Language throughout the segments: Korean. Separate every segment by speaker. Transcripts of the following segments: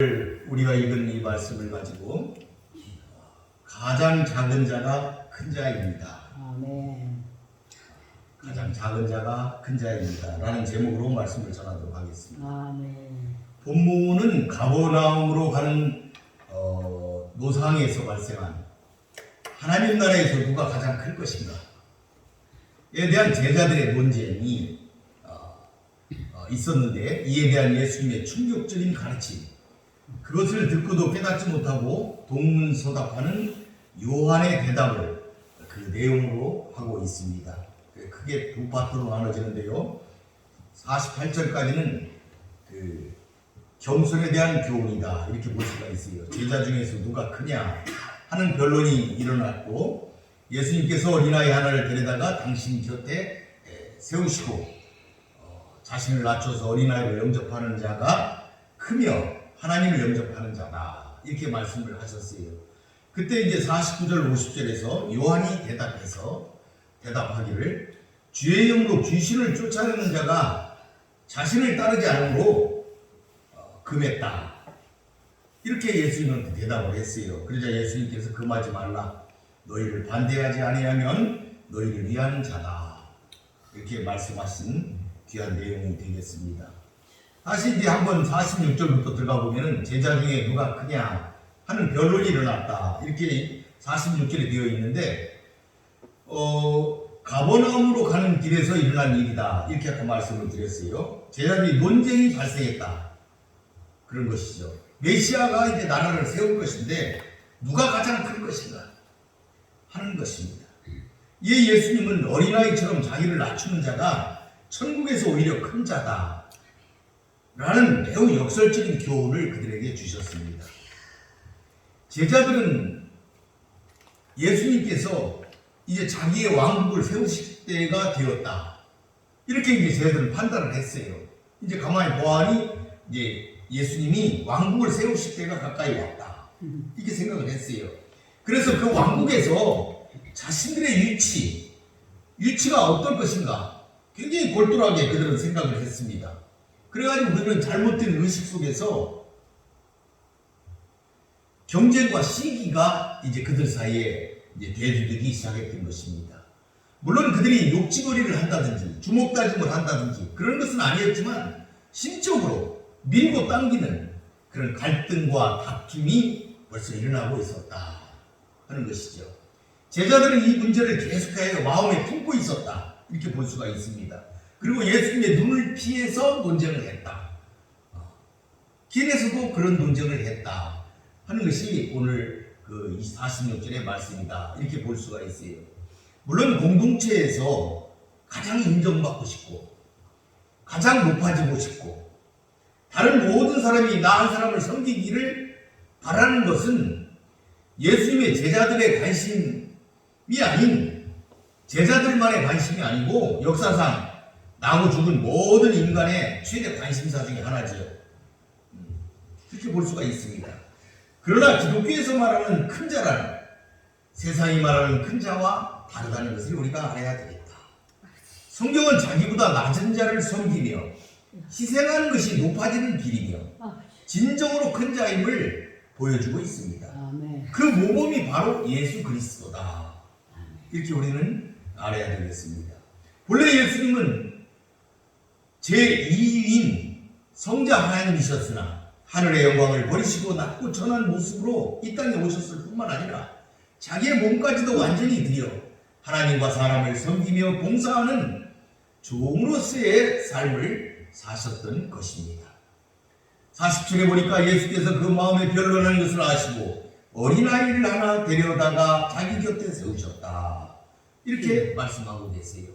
Speaker 1: 우리가 읽은 이 말씀을 가지고 가장 작은 자가 큰 자입니다.
Speaker 2: 아멘.
Speaker 1: 가장 작은 자가 큰 자입니다. 라는 제목으로 말씀을 전하도록 하겠습니다.
Speaker 2: 아멘.
Speaker 1: 본문은 가버나움으로 가는 노상에서 발생한 하나님 나라에서 누가 가장 클 것인가 에 대한 제자들의 논쟁이 있었는데, 이에 대한 예수님의 충격적인 가르침, 그것을 듣고도 깨닫지 못하고 동문서답하는 요한의 대답을 그 내용으로 하고 있습니다. 크게 두 파트로 나눠지는데요, 48절까지는 그 겸손에 대한 교훈이다, 이렇게 볼 수가 있어요. 제자 중에서 누가 크냐 하는 변론이 일어났고, 예수님께서 어린아이 하나를 데려다가 당신 곁에 세우시고 자신을 낮춰서 어린아이를 영접하는 자가 크며 하나님을 영접하는 자다, 이렇게 말씀을 하셨어요. 그때 이제 49절 50절에서 요한이 대답하기를 주의 이름으로 귀신을 쫓아내는 자가 자신을 따르지 않으므로 금했다, 이렇게 예수님은 대답을 했어요. 그러자 예수님께서 금하지 말라, 너희를 반대하지 아니하면 너희를 위하는 자다, 이렇게 말씀하신 귀한 내용이 되겠습니다. 다시 이제 한번 46절부터 들어가 보면은 제자 중에 누가 크냐 하는 변론이 일어났다, 이렇게 46절에 되어 있는데, 가버나움으로 가는 길에서 일어난 일이다, 이렇게 아까 말씀을 드렸어요. 제자들이 논쟁이 발생했다, 그런 것이죠. 메시아가 이제 나라를 세울 것인데 누가 가장 큰 것인가 하는 것입니다. 이 예수님은 어린아이처럼 자기를 낮추는 자가 천국에서 오히려 큰 자다 라는 매우 역설적인 교훈을 그들에게 주셨습니다. 제자들은 예수님께서 이제 자기의 왕국을 세우실 때가 되었다, 이렇게 이제 제자들은 판단을 했어요. 이제 가만히 보아하니 이제 예수님이 왕국을 세우실 때가 가까이 왔다, 이렇게 생각을 했어요. 그래서 그 왕국에서 자신들의 위치가 어떨 것인가 굉장히 골똘하게 그들은 생각을 했습니다. 그래가지고 우리는 잘못된 의식 속에서 경쟁과 시기가 이제 그들 사이에 이제 대두되기 시작했던 것입니다. 물론 그들이 욕지거리를 한다든지 주먹다짐을 한다든지 그런 것은 아니었지만, 심적으로 밀고 당기는 그런 갈등과 다툼이 벌써 일어나고 있었다 하는 것이죠. 제자들은 이 문제를 계속하여 마음에 품고 있었다, 이렇게 볼 수가 있습니다. 그리고 예수님의 눈을 피해서 논쟁을 했다, 길에서도 그런 논쟁을 했다 하는 것이 오늘 그 46절의 말씀이다, 이렇게 볼 수가 있어요. 물론 공동체에서 가장 인정받고 싶고 가장 높아지고 싶고 다른 모든 사람이 나 한 사람을 섬기기를 바라는 것은 예수님의 제자들의 관심이 아닌, 제자들만의 관심이 아니고 역사상 나고 죽은 모든 인간의 최대 관심사 중에 하나죠. 그렇게 볼 수가 있습니다. 그러나 기독교에서 말하는 큰 자란 세상이 말하는 큰 자와 다르다는 것을 우리가 알아야 되겠다. 성경은 자기보다 낮은 자를 섬기며 희생하는 것이 높아지는 길이며 진정으로 큰 자임을 보여주고 있습니다. 그 모범이 바로 예수 그리스도다, 이렇게 우리는 알아야 되겠습니다. 본래 예수님은 제2위인 성자 하나님이셨으나 하늘의 영광을 버리시고 낮고 천한 모습으로 이 땅에 오셨을 뿐만 아니라 자기의 몸까지도 완전히 드려 하나님과 사람을 섬기며 봉사하는 종으로서의 삶을 사셨던 것입니다. 40절에 보니까 예수께서 그 마음에 변론하는 것을 아시고 어린아이를 하나 데려다가 자기 곁에 세우셨다, 이렇게 말씀하고 계세요.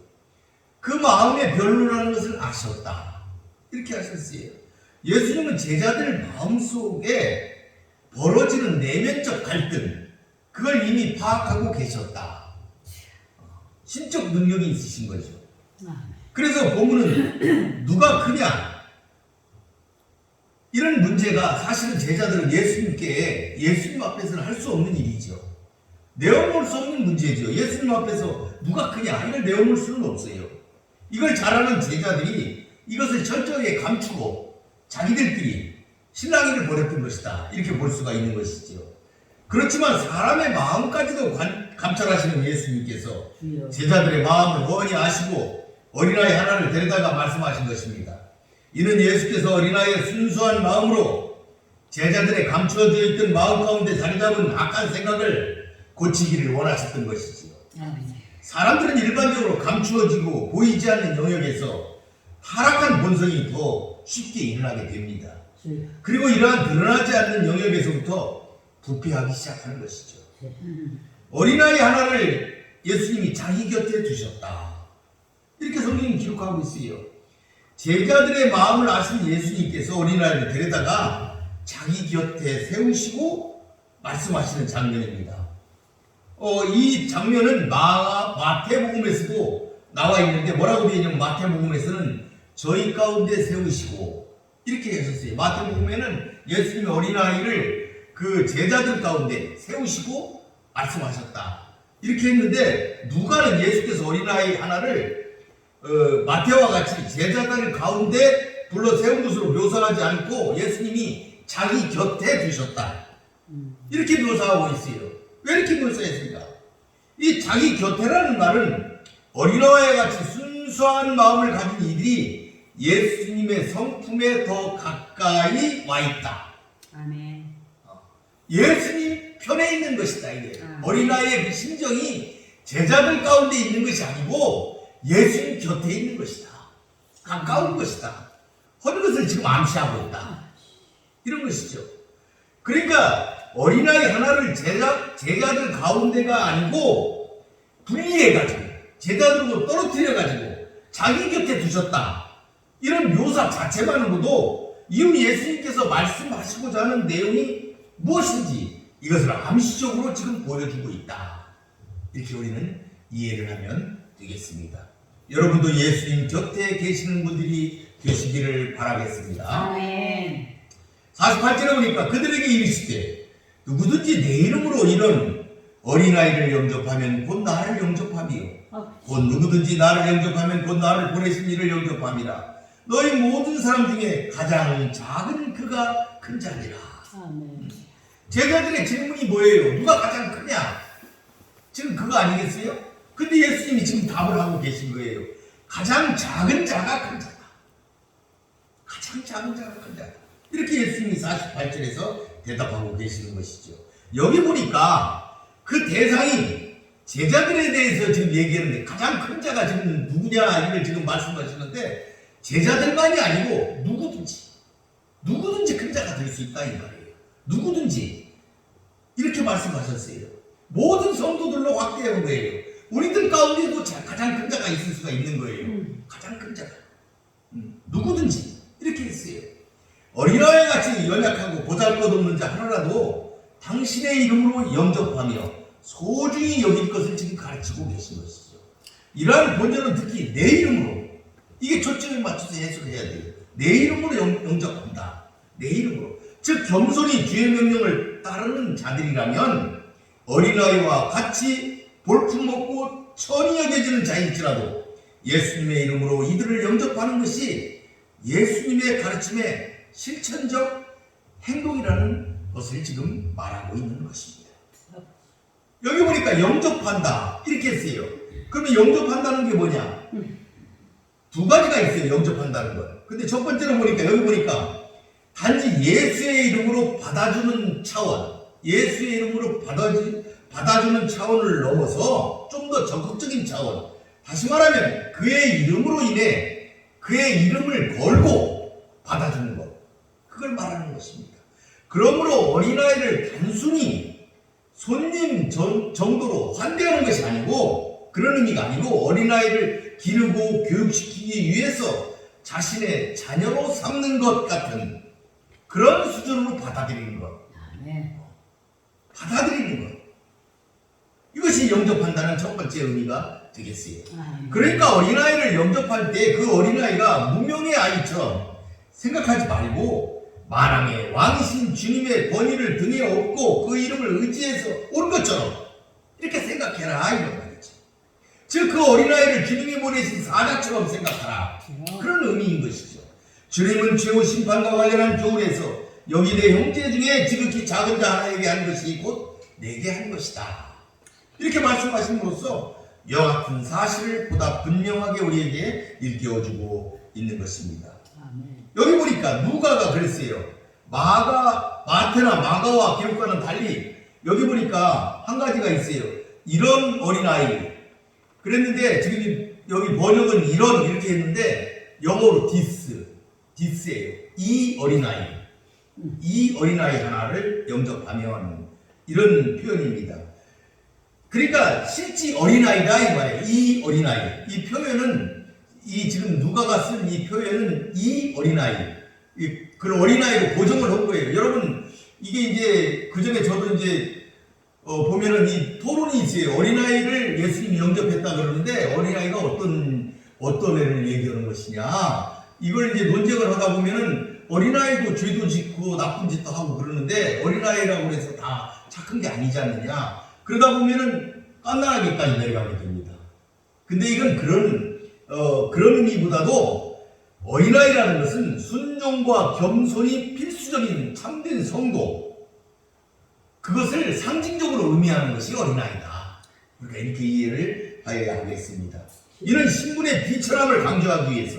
Speaker 1: 그 마음에 변론하는 것을 아셨다, 이렇게 하셨어요. 예수님은 제자들 마음속에 벌어지는 내면적 갈등, 그걸 이미 파악하고 계셨다. 신적 능력이 있으신 거죠. 그래서 본문은 누가 크냐, 이런 문제가 사실은 제자들은 예수님 앞에서는 할 수 없는 일이죠. 내어놓을 수 없는 문제죠. 예수님 앞에서 누가 크냐, 이걸 내어놓을 수는 없어요. 이걸 잘 아는 제자들이 이것을 철저하게 감추고 자기들끼리 신랑이를 보냈던 것이다. 이렇게 볼 수가 있는 것이죠. 그렇지만 사람의 마음까지도 감찰하시는 예수님께서 제자들의 마음을 훤히 아시고 어린아이 하나를 데려다가 말씀하신 것입니다. 이는 예수께서 어린아이의 순수한 마음으로 제자들의 감추어져 있던 마음 가운데 자리 잡은 악한 생각을 고치기를 원하셨던 것이지요. 사람들은 일반적으로 감추어지고 보이지 않는 영역에서 타락한 본성이 더 쉽게 일어나게 됩니다. 그리고 이러한 드러나지 않는 영역에서부터 부패하기 시작하는 것이죠. 어린아이 하나를 예수님이 자기 곁에 두셨다. 이렇게 성경이 기록하고 있어요. 제자들의 마음을 아신 예수님께서 어린아이를 데려다가 자기 곁에 세우시고 말씀하시는 장면입니다. 이 장면은 마태복음에서도 나와 있는데 뭐라고 되어 있냐면 마태복음에서는 저희 가운데 세우시고 이렇게 하셨어요. 마태복음에는 예수님이 어린아이를 그 제자들 가운데 세우시고 말씀하셨다. 이렇게 했는데 누가는 예수께서 어린아이 하나를 마태와 같이 제자들 가운데 불러 세운 것으로 묘사하지 않고 예수님이 자기 곁에 두셨다. 이렇게 묘사하고 있어요. 왜 이렇게 묘사했습니까? 이 자기 곁에라는 말은 어린아이와 같이 순수한 마음을 가진 이들이 예수님의 성품에 더 가까이 와 있다.
Speaker 2: 아멘.
Speaker 1: 예수님 편에 있는 것이다. 이게 어린아이의 그 심정이 제자들 가운데 있는 것이 아니고 예수님 곁에 있는 것이다. 가까운 것이다. 하는 것을 지금 암시하고 있다. 이런 것이죠. 그러니까 어린아이 하나를 제자들 가운데가 아니고 분리해가지고 제자들로 떨어뜨려가지고 자기 곁에 두셨다. 이런 묘사 자체만으로도 이미 예수님께서 말씀하시고자 하는 내용이 무엇인지 이것을 암시적으로 지금 보여주고 있다. 이렇게 우리는 이해를 하면 되겠습니다. 여러분도 예수님 곁에 계시는 분들이 되시기를 바라겠습니다.
Speaker 2: 아멘.
Speaker 1: 48절에 보니까 그들에게 이르시되 누구든지 내 이름으로 이런 어린아이를 영접하면 곧 나를 영접하며 곧 누구든지 나를 영접하면 곧 나를 보내신 이를 영접함이라. 너희 모든 사람 중에 가장 작은 그가 큰 자니라.
Speaker 2: 아멘.
Speaker 1: 제자들의 질문이 뭐예요? 누가 가장 크냐? 지금 그거 아니겠어요? 근데 예수님이 지금 답을 하고 계신 거예요. 가장 작은 자가 큰 자다. 가장 작은 자가 큰 자다. 이렇게 예수님이 48절에서 대답하고 계시는 것이죠. 여기 보니까 그 대상이 제자들에 대해서 지금 얘기하는데 가장 큰 자가 지금 누구냐 이걸 지금 말씀하시는데 제자들만이 아니고 누구든지 큰 자가 될 수 있다 이 말이에요. 누구든지 이렇게 말씀하셨어요. 모든 성도들로 확대한 거예요. 우리들 가운데도 가장 큰 자가 있을 수가 있는 거예요. 가장 큰 자가 누구든지 이렇게 했어요. 어린아이 같이 연약하고 보잘것없는 자 하나라도 당신의 이름으로 영접하며 소중히 여길 것을 지금 가르치고 계신 것이죠. 이러한 본절은 특히 내 이름으로 이게 초점에 맞춰서 해석해야 돼요. 내 이름으로 영접한다. 내 이름으로. 즉 겸손히 주의 명령을 따르는 자들이라면 어린아이와 같이 볼품없고 천히 여겨지는 자일지라도 예수님의 이름으로 이들을 영접하는 것이 예수님의 가르침의 실천적 행동이라는 것을 지금 말하고 있는 것입니다. 여기 보니까 영접한다 이렇게 했어요. 그러면 영접한다는 게 뭐냐? 두 가지가 있어요. 영접한다는 것. 근데 첫 번째로 보니까 여기 보니까 단지 예수의 이름으로 받아주는 차원, 예수의 이름으로 받아주는 차원을 넘어서 좀 더 적극적인 차원, 다시 말하면 그의 이름으로 인해 그의 이름을 걸고 받아주는 것, 그걸 말하는 것입니다. 그러므로 어린아이를 단순히 손님 정도로 환대하는 것이 아니고 그런 의미가 아니고 어린아이를 기르고 교육시키기 위해서 자신의 자녀로 삼는 것 같은 그런 수준으로 받아들이는 것. 받아들이는 것. 이것이 영접한다는 첫 번째 의미가 되겠어요. 그러니까 어린아이를 영접할 때 그 어린아이가 무명의 아이처럼 생각하지 말고 만왕의 왕이신 주님의 권위를 등에 업고 그 이름을 의지해서 온 것처럼 이렇게 생각해라 이런 말이죠. 즉 그 어린아이를 주님이 보내신 사자처럼 생각하라. 그런 의미인 것이죠. 주님은 최후 심판과 관련한 교훈에서 여기 내 형제 중에 지극히 작은 자 하나에게 한 것이 곧 내게 한 것이다. 이렇게 말씀하심으로써 이와 같은 사실을 보다 분명하게 우리에게 일깨워주고 있는 것입니다.
Speaker 2: 아멘.
Speaker 1: 여기 보니까 누가가 그랬어요. 마태나 마가와 기록과는 달리 여기 보니까 한 가지가 있어요. 이런 어린아이. 그랬는데 지금 여기 번역은 이런 이렇게 했는데 영어로 디스예요. 이 어린아이 하나를 영접하면 이런 표현입니다. 그러니까 실제 어린아이다 이 말이에요. 이 어린아이. 이 표현은 지금 누가가 쓴 이 표현은 이 어린아이. 그런 어린아이로 고정을 한 거예요. 여러분 이게 이제 그 전에 저도 이제 보면은 이 토론이 있어요. 어린아이를 예수님이 영접했다 그러는데 어린아이가 어떤 애를 얘기하는 것이냐. 이걸 이제 논쟁을 하다 보면은 어린아이도 죄도 짓고 나쁜 짓도 하고 그러는데 어린아이라고 해서 다 착한 게 아니지 않느냐. 그러다 보면은 깐난하게까지 내려가게 됩니다. 근데 이건 그런 의미보다도 어린아이라는 것은 순종과 겸손이 필수적인 참된 성도, 그것을 상징적으로 의미하는 것이 어린아이다. 그러니까 이렇게 이해를 하여야 하겠습니다. 이는 신분의 비천함을 강조하기 위해서,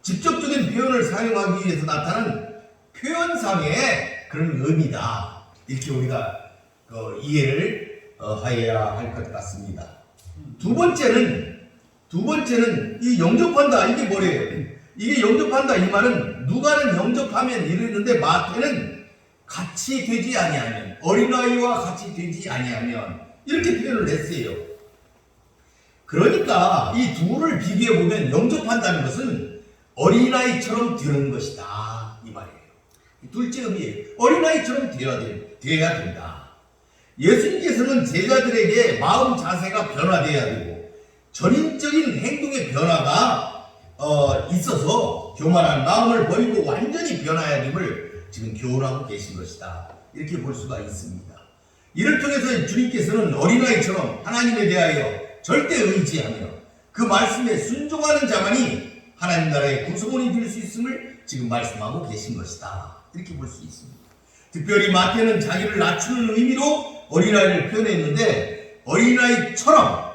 Speaker 1: 직접적인 표현을 사용하기 위해서 나타난 표현상의 그런 의미다. 이렇게 우리가 이해를 하여야 할 것 같습니다. 두 번째는 이 영접한다. 이게 뭐래요? 이게 영접한다 이 말은 누가는 영접하면 이랬는데 마태는 같이 되지 아니하면, 어린아이와 같이 되지 아니하면 이렇게 표현을 했어요. 그러니까 이 둘을 비교해 보면 영접한다는 것은 어린아이처럼 되는 것이다 이 말이에요. 둘째 의미예요. 어린아이처럼 되어야 된다. 예수님께서는 제자들에게 마음 자세가 변화되어야 되고 전인적인 행동의 변화가 있어서 교만한 마음을 버리고 완전히 변화해야 됨을 지금 교훈하고 계신 것이다. 이렇게 볼 수가 있습니다. 이를 통해서 주님께서는 어린아이처럼 하나님에 대하여 절대 의지하며 그 말씀에 순종하는 자만이 하나님 나라의 구성원이 될 수 있음을 지금 말씀하고 계신 것이다. 이렇게 볼 수 있습니다. 특별히 마태는 자기를 낮추는 의미로 어린아이를 표현했는데 어린아이처럼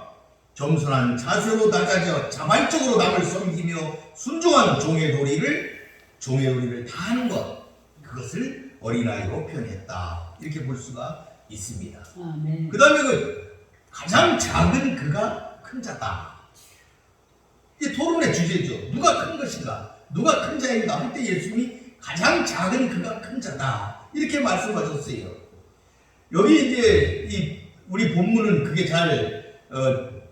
Speaker 1: 겸손한 자세로 낮아져 자발적으로 남을 섬기며 순종하는 종의 도리를 다하는 것, 그것을 어린아이로 표현했다. 이렇게 볼 수가 있습니다.
Speaker 2: 아멘.
Speaker 1: 그 다음에 가장 작은 그가 큰 자다. 이 토론의 주제죠. 누가 큰 것인가? 누가 큰 자인가? 할 때 예수님이 가장 작은 그가 큰 자다. 이렇게 말씀하셨어요. 여기 이제 우리 본문은 그게 잘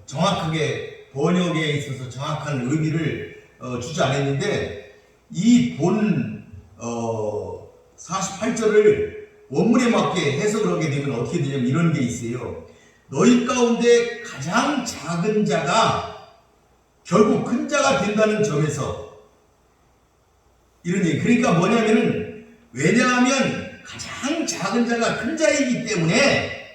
Speaker 1: 정확하게 번역에 있어서 정확한 의미를 주지 않았는데 이 본 48절을 원문에 맞게 해석을 하게 되면 어떻게 되냐면 이런 게 있어요. 너희 가운데 가장 작은 자가 결국 큰 자가 된다는 점에서 이런 얘기. 그러니까 뭐냐면은 왜냐하면 가장 작은 자가 큰 자이기 때문에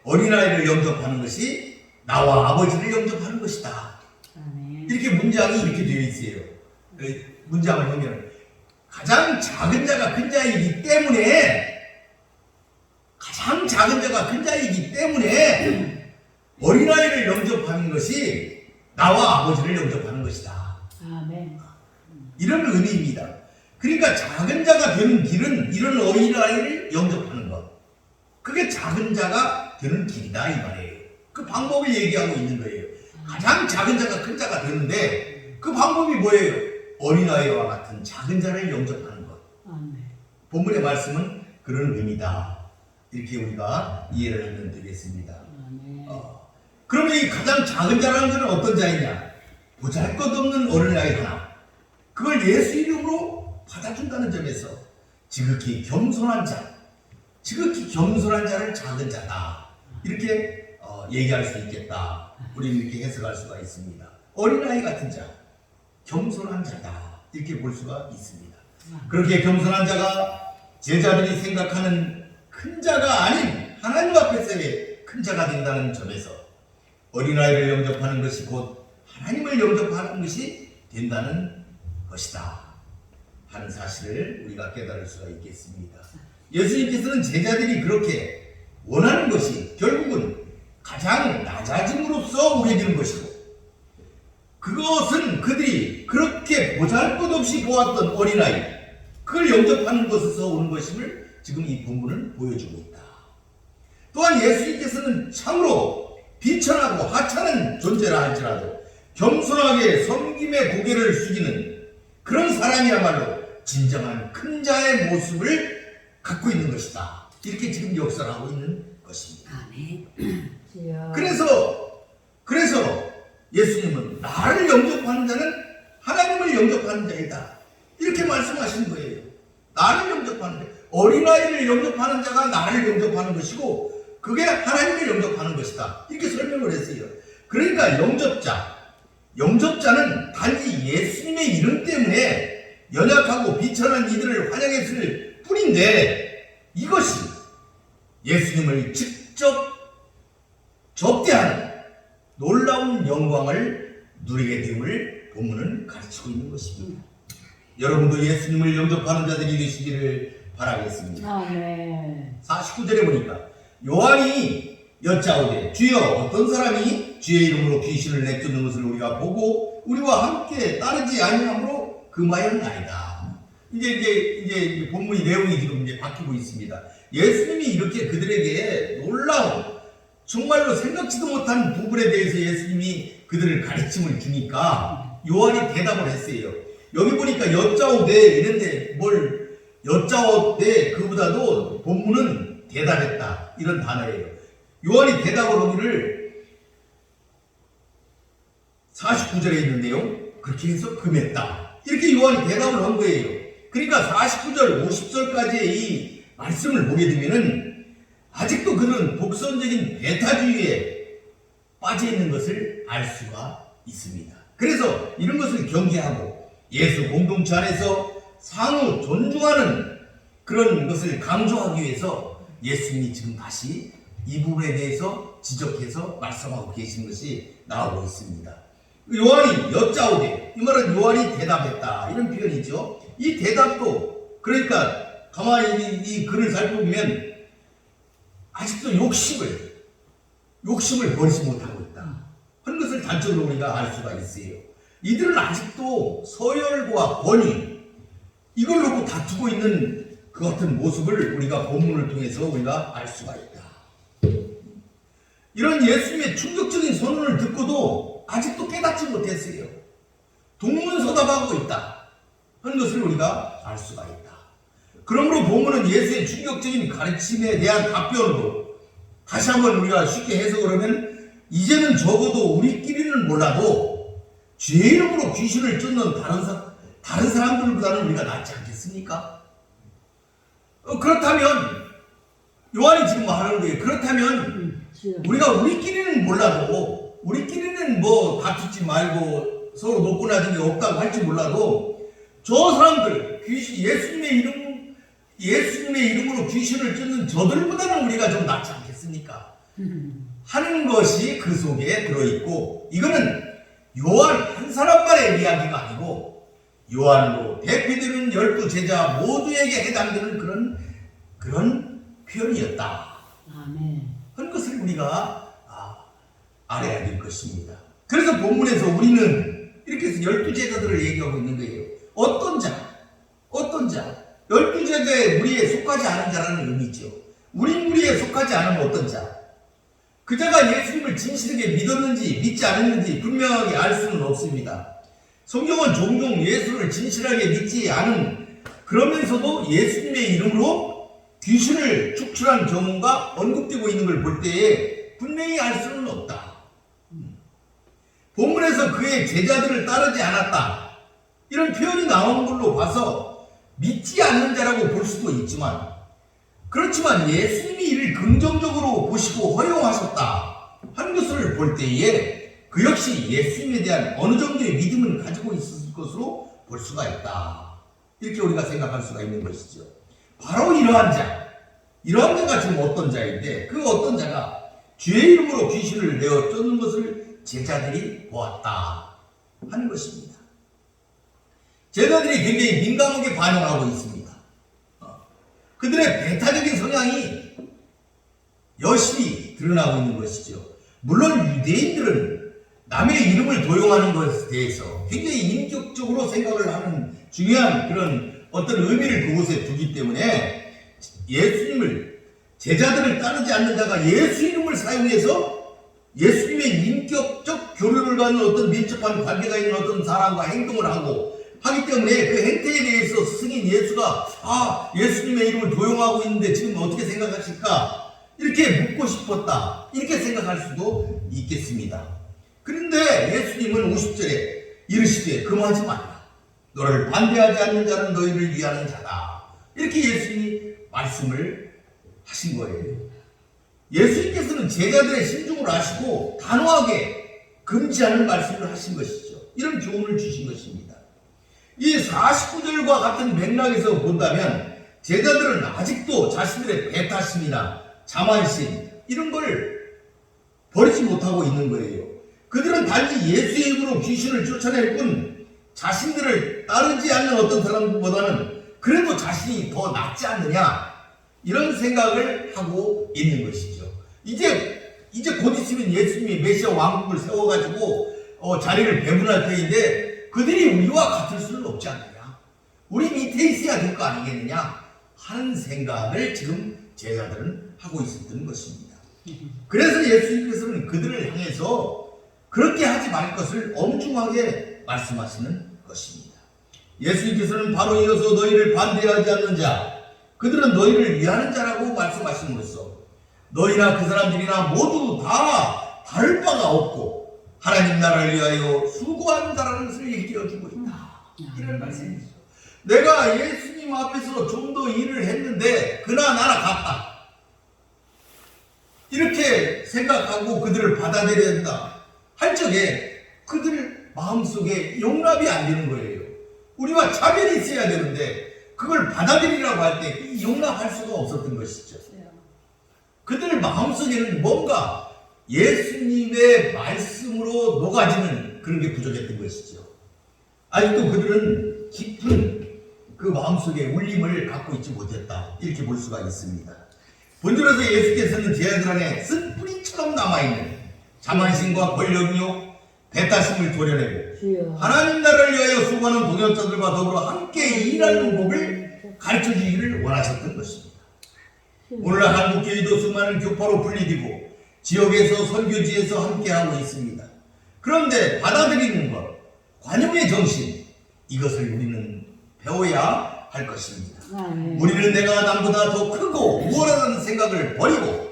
Speaker 1: 어린아이를 영접하는 것이 나와 아버지를 영접하는 것이다.
Speaker 2: 아멘.
Speaker 1: 이렇게 문장이 이렇게 되어 있어요. 문장을 보면 가장 작은 자가 큰 자이기 때문에 어린아이를 영접하는 것이 나와 아버지를 영접하는 것이다.
Speaker 2: 아멘.
Speaker 1: 이런 의미입니다. 그러니까 작은 자가 되는 길은 이런 어린아이를 영접하는 것. 그게 작은 자가 되는 길이다 이 말이에요. 그 방법을 얘기하고 있는 거예요. 가장 작은 자가 큰 자가 되는데 그 방법이 뭐예요? 어린아이와 같은 작은 자를 영접하는 것.
Speaker 2: 아멘.
Speaker 1: 본문의 말씀은 그런 의미다. 이렇게 우리가 이해를 하면 되겠습니다.
Speaker 2: 아멘.
Speaker 1: 그러면 이 가장 작은 자라는 것은 어떤 자이냐? 보잘것없는 어린아이 하나. 그걸 예수 이름으로 받아준다는 점에서 지극히 겸손한 자를 작은 자다. 이렇게 얘기할 수 있겠다. 우리는 이렇게 해석할 수가 있습니다. 어린아이 같은 자, 겸손한 자다. 이렇게 볼 수가 있습니다. 그렇게 겸손한 자가 제자들이 생각하는 큰 자가 아닌 하나님 앞에서의 큰 자가 된다는 점에서 어린아이를 영접하는 것이 곧 하나님을 영접하는 것이 된다는 것이다. 하는 사실을 우리가 깨달을 수가 있겠습니다. 예수님께서는 제자들이 그렇게 원하는 것이 결국은 가장 낮아짐으로써 우겨지는 것이고, 그것은 그들이 그렇게 보잘것없이 보았던 어린아이, 그걸 영접하는 것에서 오는 것임을 지금 이 본문은 보여주고 있다. 또한 예수님께서는 참으로 비천하고 하찮은 존재라 할지라도 겸손하게 섬김의 고개를 숙이는 그런 사람이야말로 진정한 큰 자의 모습을 갖고 있는 것이다. 이렇게 지금 역사를 하고 있는 것입니다.
Speaker 2: 아멘.
Speaker 1: 그래서 예수님은 나를 영접하는 자는 하나님을 영접하는 자이다. 이렇게 말씀하신 거예요. 나를 영접하는 자, 어린아이를 영접하는 자가 나를 영접하는 것이고 그게 하나님을 영접하는 것이다. 이렇게 설명을 했어요. 그러니까 영접자는 단지 예수님의 이름 때문에 연약하고 비천한 이들을 환영했을 뿐인데, 이것이 예수님을 직접 접대하는 놀라운 영광을 누리게 됨을 본문은 가르치고 있는 것입니다. 여러분도 예수님을 영접하는 자들이 되시기를 바라겠습니다.
Speaker 2: 아멘.
Speaker 1: 49절에 보니까 요한이 여짜오되 주여 어떤 사람이 주의 이름으로 귀신을 내쫓는 것을 우리가 보고 우리와 함께 따르지 아니함으로 금하였나이다. 이제 본문의 내용이 지금 이제 바뀌고 있습니다. 예수님이 이렇게 그들에게 놀라운, 정말로 생각지도 못한 부분에 대해서 예수님이 그들을 가르침을 주니까 요한이 대답을 했어요. 여기 보니까 여짜오되 이런데 뭘 여짜오되, 그보다도 본문은 대답했다 이런 단어예요. 요한이 대답을 하기를 49절에 있는데요, 그렇게 해서 금했다 이렇게 요한이 대답을 한 거예요. 그러니까 49절 50절까지의 이 말씀을 보게 되면은 아직도 그는 독선적인 배타주의에 빠져 있는 것을 알 수가 있습니다. 그래서 이런 것을 경계하고 예수 공동체 안에서 상호 존중하는 그런 것을 강조하기 위해서 예수님이 지금 다시 이 부분에 대해서 지적해서 말씀하고 계신 것이 나오고 있습니다. 요한이 여짜오되, 이 말은 요한이 대답했다 이런 표현이죠. 이 대답도 그러니까 가만히 이 글을 살펴보면 아직도 욕심을 버리지 못하고 있다 하는 것을 단적으로 우리가 알 수가 있어요. 이들은 아직도 서열과 권위, 이걸 놓고 다투고 있는 그 같은 모습을 우리가 본문을 통해서 우리가 알 수가 있다. 이런 예수님의 충격적인 선언을 듣고도 아직도 깨닫지 못했어요. 동문서답하고 있다 하는 것을 우리가 알 수가 있다. 그러므로 본문은 예수의 충격적인 가르침에 대한 답변으로 다시 한번 우리가 쉽게 해석을 하면, 이제는 적어도 우리끼리는 몰라도 주의 이름으로 귀신을 쫓는 다른 사람들보다는 우리가 낫지 않겠습니까? 그렇다면 요한이 지금 말하는 거예요. 그렇다면 우리가 우리끼리는 몰라도, 우리끼리는 뭐 다투지 말고 서로 높고 낮은 게 없다고 할지 몰라도 저 사람들 예수님의 이름으로 귀신을 쫓는 저들보다는 우리가 좀 낫지 않겠습니까? 하는 것이 그 속에 들어있고, 이거는 요한 한 사람만의 이야기가 아니고 요한으로 대표되는 12 제자 모두에게 해당되는 그런 표현이었다
Speaker 2: 아멘.
Speaker 1: 하는 것을 우리가 알아야 될 것입니다. 그래서 본문에서 우리는 이렇게 해서 12 제자들을 얘기하고 있는 거예요. 어떤 자 12 제자의 무리에 속하지 않은 자라는 의미죠. 우리 무리에 속하지 않은 어떤 자, 그 자가 예수님을 진실하게 믿었는지 믿지 않았는지 분명하게 알 수는 없습니다. 성경은 종종 예수를 진실하게 믿지 않은, 그러면서도 예수님의 이름으로 귀신을 축출한 경우가 언급되고 있는 걸 볼 때에 분명히 알 수는 없다. 본문에서 그의 제자들을 따르지 않았다 이런 표현이 나온 걸로 봐서 믿지 않는 자라고 볼 수도 있지만, 그렇지만 예수님이 이를 긍정적으로 보시고 허용하셨다 하는 것을 볼 때에 그 역시 예수님에 대한 어느 정도의 믿음을 가지고 있었을 것으로 볼 수가 있다. 이렇게 우리가 생각할 수가 있는 것이죠. 바로 이러한 자가 지금 어떤 자인데, 그 어떤 자가 주의 이름으로 귀신을 내어 쫓는 것을 제자들이 보았다 하는 것입니다. 제자들이 굉장히 민감하게 반응하고 있습니다. 그들의 배타적인 성향이 여실히 드러나고 있는 것이죠. 물론 유대인들은 남의 이름을 도용하는 것에 대해서 굉장히 인격적으로 생각을 하는 중요한 그런 어떤 의미를 그곳에 두기 때문에 예수님을, 제자들을 따르지 않는 자가 예수 이름을 사용해서 예수님의 인격적 교류를 갖는 어떤 밀접한 관계가 있는 어떤 사람과 행동을 하기 때문에 그 행태에 대해서 스승인 예수가 예수님의 이름을 도용하고 있는데 지금 어떻게 생각하실까? 이렇게 묻고 싶었다. 이렇게 생각할 수도 있겠습니다. 그런데 예수님은 50절에 이르시되 금하지 말라. 너를 반대하지 않는 자는 너희를 위하는 자다. 이렇게 예수님이 말씀을 하신 거예요. 예수님께서는 제자들의 심중을 아시고 단호하게 금지하는 말씀을 하신 것이죠. 이런 교훈을 주신 것입니다. 이 49절과 같은 맥락에서 본다면 제자들은 아직도 자신들의 배타심이나 자만심 이런 걸 버리지 못하고 있는 거예요. 그들은 단지 예수의 이름으로 귀신을 쫓아낼 뿐 자신들을 따르지 않는 어떤 사람보다는 그래도 자신이 더 낫지 않느냐 이런 생각을 하고 있는 것이죠. 이제 곧 있으면 예수님이 메시아 왕국을 세워가지고 자리를 배분할 때인데 그들이 우리와 같을 수는 없지 않느냐, 우리 밑에 있어야 될 거 아니겠느냐 하는 생각을 지금 제자들은 하고 있었던 것입니다. 그래서 예수님께서는 그들을 향해서 그렇게 하지 말 것을 엄중하게 말씀하시는 것입니다. 예수님께서는 바로 이어서 너희를 반대하지 않는 자, 그들은 너희를 위하는 자라고 말씀하심으로써 너희나 그 사람들이나 모두 다 다를 바가 없고 하나님 나라를 위하여 수고하는 자라는 것을 얘기해주고 있다. 이런 말씀이죠. 내가 예수님 앞에서 좀 더 일을 했는데 그나 나나 같다. 이렇게 생각하고 그들을 받아들여야 한다 할 적에 그들 마음속에 용납이 안 되는 거예요. 우리와 차별이 있어야 되는데 그걸 받아들이라고 할 때 용납할 수가 없었던 것이죠. 그들 마음속에는 뭔가 예수님의 말씀으로 녹아지는 그런 게 부족했던 것이죠. 아직도 그들은 깊은 그 마음속에 울림을 갖고 있지 못했다. 이렇게 볼 수가 있습니다. 본질에서 예수께서는 제자들 안에 쓴 뿌리처럼 남아있는 자만심과 권력욕, 배타심을 도려내고 하나님 나라를 위하여 수고하는 동역자들과 더불어 함께 일하는 법을 가르쳐주기를 원하셨던 것입니다. 오늘날 한국교회도 수많은 교파로 분리되고 지역에서 선교지에서 함께하고 있습니다. 그런데 받아들이는 것, 관용의 정신, 이것을 우리는 배워야 할 것입니다. 우리는 내가 남보다 더 크고 우월하다는 생각을 버리고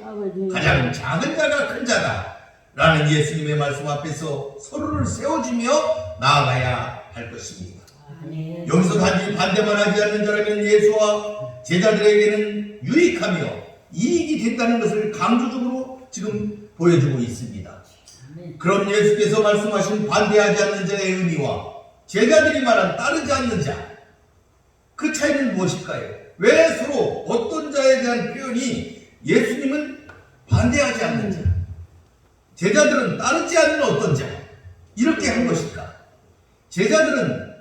Speaker 1: 가장 작은 자가 큰 자다 라는 예수님의 말씀 앞에서 서로를 세워주며 나아가야 할 것입니다. 여기서 단지 반대만 하지 않는 자라면 예수와 제자들에게는 유익하며 이익이 된다는 것을 강조적으로 지금 보여주고 있습니다. 그럼 예수께서 말씀하신 반대하지 않는 자의 의미와 제자들이 말한 따르지 않는 자, 그 차이는 무엇일까요? 왜 서로 어떤 자에 대한 표현이 예수님은 반대하지 않는 자, 제자들은 따르지 않는 어떤 자 이렇게 한 것일까? 제자들은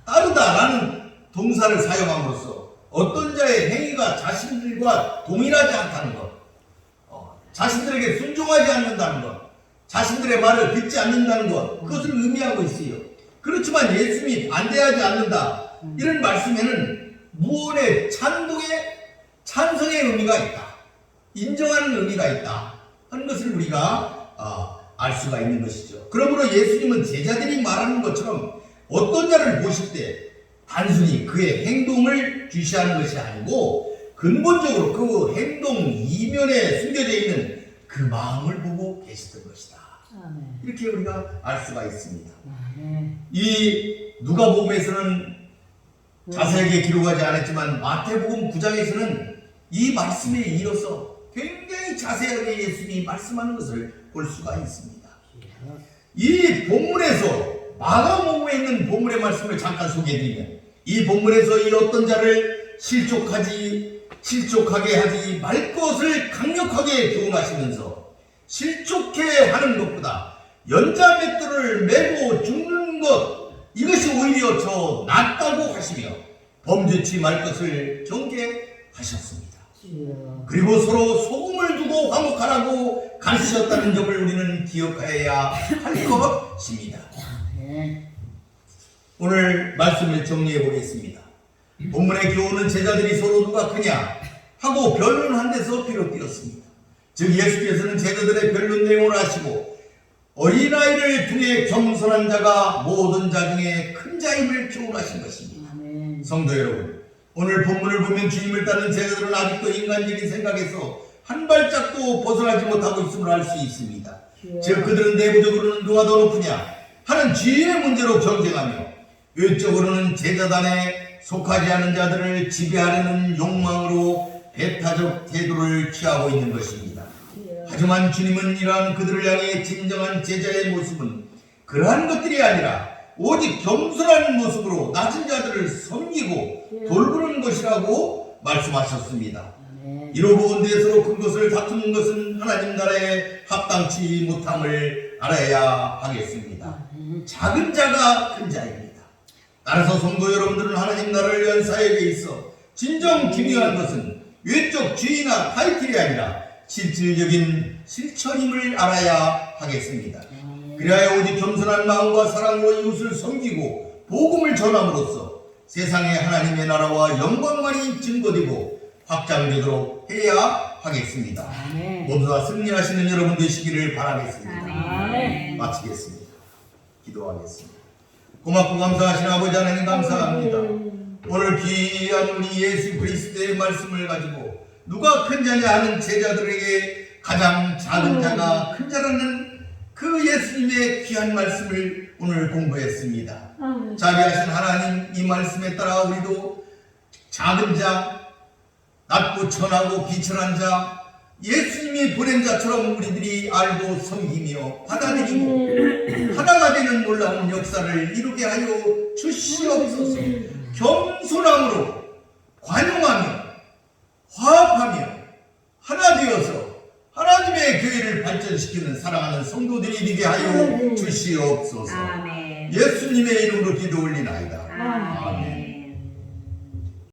Speaker 1: 따르다라는 동사를 사용함으로써 어떤 자의 행위가 자신들과 동일하지 않다는 것, 자신들에게 순종하지 않는다는 것, 자신들의 말을 듣지 않는다는 것, 그것을 의미하고 있어요. 그렇지만 예수님이 반대하지 않는다 이런 말씀에는 무언의 찬성의 의미가 있다, 인정하는 의미가 있다 하는 것을 우리가 알 수가 있는 것이죠. 그러므로 예수님은 제자들이 말하는 것처럼 어떤 자를 보실 때 단순히 그의 행동을 주시하는 것이 아니고 근본적으로 그 행동 이면에 숨겨져 있는 그 마음을 보고 계시던 것이다. 이렇게 우리가 알 수가 있습니다. 이 누가복음에서는 자세하게 기록하지 않았지만 마태복음 9장에서는 이 말씀에 이어서 굉장히 자세하게 예수님이 말씀하는 것을 볼 수가 있습니다. 이 본문에서 마가복음에 있는 본문의 말씀을 잠깐 소개해드리면 이 본문에서 이 어떤 자를 실족하게 하지 말 것을 강력하게 교훈하시면서 실족해 하는 것보다 연자맷돌을 메고 죽는 것 이것이 오히려 더 낫다고 하시며 범죄치 말 것을 경계하셨습니다.
Speaker 2: 주여.
Speaker 1: 그리고 서로 소금을 두고 화목하라고 가르치셨다는 점을 우리는 기억해야 할 것입니다.
Speaker 2: 아멘.
Speaker 1: 오늘 말씀을 정리해 보겠습니다. 본문의 교훈은 제자들이 서로 누가 크냐 하고 변론한 데서 비롯되었습니다. 즉 예수께서는 제자들의 변론 내용을 아시고 어린아이를 통해 겸손한 자가 모든 자 중에 큰 자임을 교훈하신 것입니다.
Speaker 2: 아멘.
Speaker 1: 성도 여러분, 오늘 본문을 보면 주님을 따르는 제자들은 아직도 인간적인 생각에서 한 발짝도 벗어나지 못하고 있음을 알 수 있습니다. 즉 그들은 내부적으로는 누가 더 높으냐 하는 지혜의 문제로 경쟁하며 외적으로는 제자단에 속하지 않은 자들을 지배하려는 욕망으로 배타적 태도를 취하고 있는 것입니다. 하지만 주님은 이러한 그들을 향해 진정한 제자의 모습은 그러한 것들이 아니라 오직 겸손한 모습으로 낮은 자들을 섬기고 돌보는 것이라고 말씀하셨습니다. 이로 본데 서로 큰 것을 다투는 것은 하나님 나라에 합당치 못함을 알아야 하겠습니다. 작은 자가 큰 자입니다. 따라서 성도 여러분들은 하나님 나라를 위한 사역에 있어 진정 중요한 것은 외적 지위나 타이틀이 아니라 실질적인 실천임을 알아야 하겠습니다. 그래야 오직 겸손한 마음과 사랑으로 이웃을 섬기고 복음을 전함으로써 세상에 하나님의 나라와 영광만이 증거되고 확장되도록 해야 하겠습니다.
Speaker 2: 아멘.
Speaker 1: 모두 다 승리하시는 여러분 되시기를 바라겠습니다.
Speaker 2: 아멘.
Speaker 1: 마치겠습니다. 기도하겠습니다. 고맙고 감사하신 아버지 하나님 감사합니다. 오늘 귀한 우리 예수 그리스도의 말씀을 가지고 누가 큰 자냐 하는 제자들에게 가장 작은 자가 큰 자라는 그 예수님의 귀한 말씀을 오늘 공부했습니다. 자비하신 하나님, 이 말씀에 따라 우리도 작은 자, 낮고 천하고 비천한 자, 예수님이 보낸 자처럼 우리들이 알고 섬기며 받아들이고 하나가 되는 놀라운 역사를 이루게 하여 주시옵소서. 겸손함으로 관용하며 화합하며 하나 되어서 하나님의 교회를 발전시키는 사랑하는 성도들이 되게 하여 주시옵소서.
Speaker 3: 아멘.
Speaker 1: 예수님의 이름으로 기도 올리나이다.
Speaker 3: 아멘.
Speaker 1: 아멘.